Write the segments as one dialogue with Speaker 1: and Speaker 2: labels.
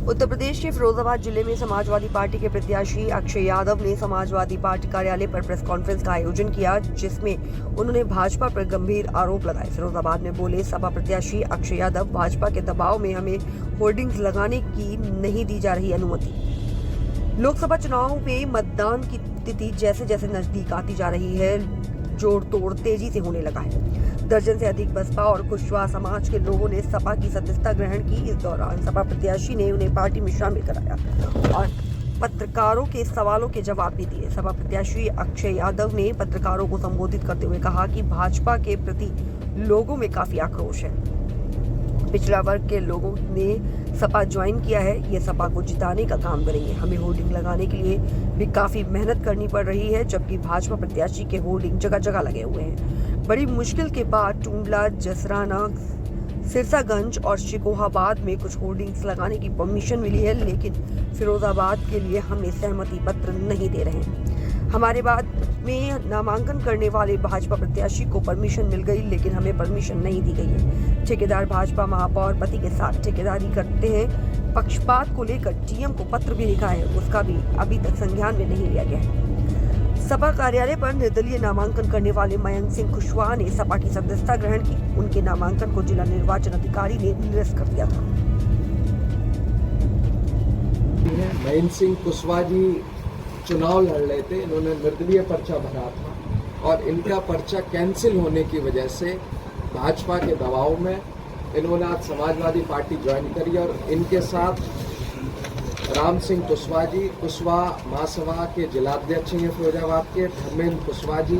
Speaker 1: उत्तर प्रदेश के फिरोजाबाद जिले में समाजवादी पार्टी के प्रत्याशी अक्षय यादव ने समाजवादी पार्टी कार्यालय पर प्रेस कॉन्फ्रेंस का आयोजन किया, जिसमें उन्होंने भाजपा पर गंभीर आरोप लगाए। फिरोजाबाद में बोले सपा प्रत्याशी अक्षय यादव, भाजपा के दबाव में हमें होर्डिंग्स लगाने की नहीं दी जा रही अनुमति। लोकसभा चुनाव में मतदान की तिथि जैसे जैसे नजदीक आती जा रही है, जोड़ तोड़ तेजी से होने लगा है। दर्जन से अधिक बसपा और कुशवाहा समाज के लोगों ने सपा की सदस्यता ग्रहण की। इस दौरान सपा प्रत्याशी ने उन्हें पार्टी में शामिल कराया और पत्रकारों के सवालों के जवाब भी दिए। सपा प्रत्याशी अक्षय यादव ने पत्रकारों को संबोधित करते हुए कहा कि भाजपा के प्रति लोगों में काफी आक्रोश है। पिछड़ा वर्ग के लोगों ने सपा ज्वाइन किया है, ये सपा को जिताने का काम करेंगे। हमें होर्डिंग लगाने के लिए भी काफी मेहनत करनी पड़ रही है, जबकि भाजपा प्रत्याशी के होर्डिंग जगह जगह लगे हुए हैं। बड़ी मुश्किल के बाद टूंडला, जसराना, सिरसागंज और शिकोहाबाद में कुछ होर्डिंग्स लगाने की परमिशन मिली है, लेकिन फिरोजाबाद के लिए हमें सहमति पत्र नहीं दे रहे हैं। हमारे बाद में नामांकन करने वाले भाजपा प्रत्याशी को परमिशन मिल गई, लेकिन हमें परमिशन नहीं दी गई है। ठेकेदार भाजपा महापौर पति के साथ ठेकेदारी करते हैं। पक्षपात को लेकर डीएम को पत्र भी लिखा है, उसका भी अभी तक संज्ञान में नहीं लिया गया है। सपा कार्यालय पर निर्दलीय नामांकन करने वाले मयंक सिंह कुशवाहा ने सपा की सदस्यता ग्रहण की। उनके नामांकन को जिला निर्वाचन अधिकारी ने निरस्त कर दिया था।
Speaker 2: मयंक सिंह कुशवाहा जी चुनाव लड़ रहे थे, इन्होंने निर्दलीय पर्चा भरा था और इनका पर्चा कैंसिल होने की वजह से भाजपा के दबाव में इन्होंने आज समाजवादी पार्टी ज्वाइन करी और इनके साथ राम सिंह कुशवाहा जी, कुशवाहा महासभा के जिलाध्यक्ष हैं फिरोजाबाद के। धर्मेंद्र कुशवाहा जी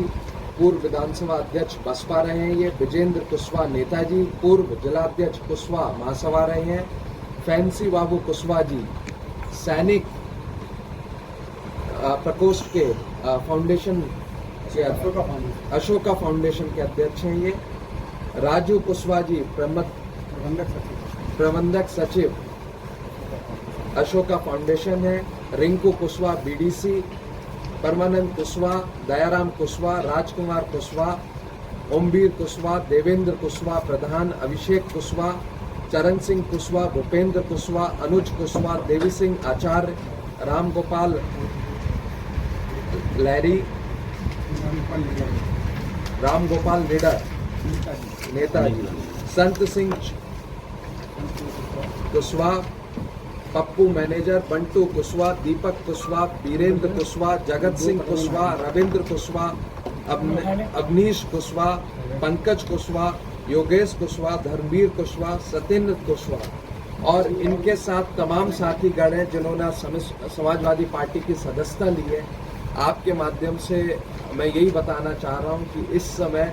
Speaker 2: पूर्व विधानसभा अध्यक्ष बसपा रहे हैं। ये विजेंद्र कुशवाहा नेताजी पूर्व जिलाध्यक्ष कुशवाहा महासभा रहे हैं। फैंसी बाबू कुशवाहा जी सैनिक प्रकोष्ठ के फाउंडेशन अशोका फाउंडेशन के अध्यक्ष हैं। ये राजू कुशवाहा जी प्रबंधक सचिव अशोका फाउंडेशन है। रिंकू कुशवाहा बीडीसी, परमानंद कुशवाहा, दयाराम कुशवाहा, राजकुमार कुशवाहा, ओमवीर कुशवाहा, देवेंद्र कुशवाहा प्रधान, अभिषेक कुशवाहा, चरण सिंह कुशवाहा, भूपेंद्र कुशवाहा, अनुज कुशवाहा, देवी सिंह आचार्य, राम गोपाल लहरी, राम गोपाल लीडर नेताजी, संत सिंह कुशवाहा, पप्पू मैनेजर, बंटू कुशवाहा, दीपक कुशवाहा, वीरेंद्र कुशवाहा, जगत सिंह कुशवाहा, रविंद्र कुशवाहा, अवनीश कुशवाहा, पंकज कुशवाहा, योगेश कुशवाहा, धर्मवीर कुशवाहा, सत्येंद्र कुशवाहा और इनके साथ तमाम साथीगण हैं जिन्होंने समाजवादी पार्टी की सदस्यता ली है। आपके माध्यम से मैं यही बताना चाह रहा हूं कि इस समय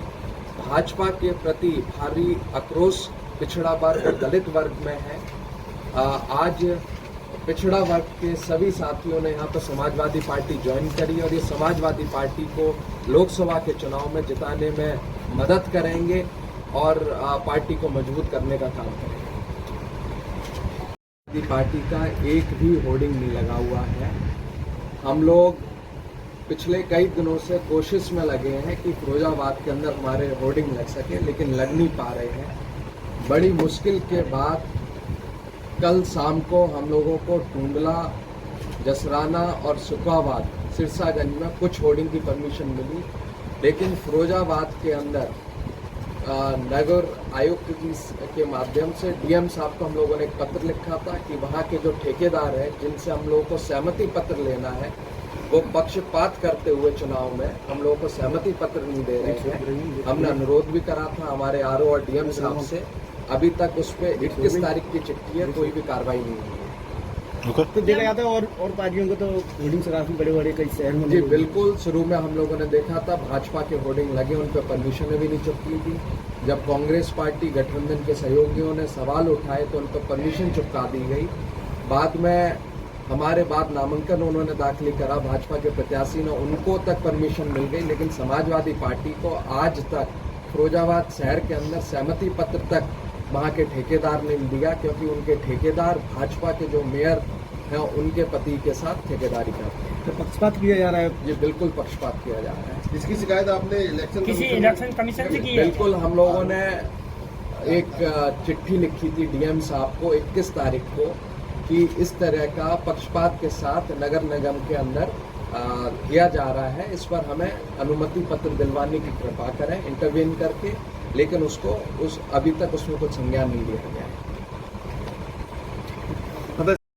Speaker 2: भाजपा के प्रति भारी आक्रोश पिछड़ा वर्ग और दलित वर्ग में है। आज पिछड़ा वर्ग के सभी साथियों ने यहाँ पर समाजवादी पार्टी ज्वाइन करी और ये समाजवादी पार्टी को लोकसभा के चुनाव में जिताने में मदद करेंगे और पार्टी को मजबूत करने का काम करेंगे। पार्टी का एक भी होर्डिंग नहीं लगा हुआ है। हम लोग पिछले कई दिनों से कोशिश में लगे हैं कि फिरोजाबाद के अंदर हमारे होर्डिंग लग सके, लेकिन लग नहीं पा रहे हैं। बड़ी मुश्किल के बाद कल शाम को हम लोगों को टूंडला, जसराना और शिकोहाबाद, सिरसागंज में कुछ होर्डिंग की परमिशन मिली, लेकिन फिरोजाबाद के अंदर नगर आयुक्त जी के माध्यम से डीएम साहब को हम लोगों ने एक पत्र लिखा था कि वहाँ के जो ठेकेदार हैं जिनसे हम लोगों को सहमति पत्र लेना है, वो पक्षपात करते हुए चुनाव में हम लोगों को सहमति पत्र नहीं दे रहे हैं। हमने अनुरोध भी करा था हमारे आरओ और डीएम साहब से, अभी तक उस पर 21 तारीख की चिट्ठी है, कोई भी कार्रवाई नहीं हुई है।
Speaker 3: तो देखा जाता है और पार्टियों को तो होर्डिंग से काफी बड़े बड़े कई शहर में
Speaker 2: जी बिल्कुल, शुरू में हम लोगों ने देखा था भाजपा के होर्डिंग लगे, उन पर परमिशन भी नहीं चुपकी थी। जब कांग्रेस पार्टी गठबंधन के सहयोगियों ने सवाल उठाए तो उन पर परमिशन चुपका दी गई। बाद में हमारे बाद नामांकन उन्होंने दाखिल करा भाजपा के प्रत्याशी ने, उनको तक परमिशन मिल गई, लेकिन समाजवादी पार्टी को आज तक फिरोजाबाद शहर के अंदर सहमति पत्र तक वहाँ के ठेकेदार ने दिया, क्योंकि उनके ठेकेदार भाजपा के जो मेयर हैं उनके पति के साथ ठेकेदारी करते हैं।
Speaker 3: तो पक्षपात किया जा रहा है?
Speaker 2: जी बिल्कुल पक्षपात किया जा रहा है।
Speaker 4: इसकी शिकायत आपने
Speaker 3: इलेक्शन कमीशन से की है?
Speaker 2: बिल्कुल, हम लोगों ने एक चिट्ठी लिखी थी डीएम साहब को 21 तारीख को कि इस तरह का पक्षपात के साथ नगर निगम के अंदर किया जा रहा है, इस पर हमें अनुमति पत्र दिलवाने की कृपा करें इंटरवेन करके, लेकिन उसको अभी तक उसमें कुछ संज्ञान नहीं लिया गया है।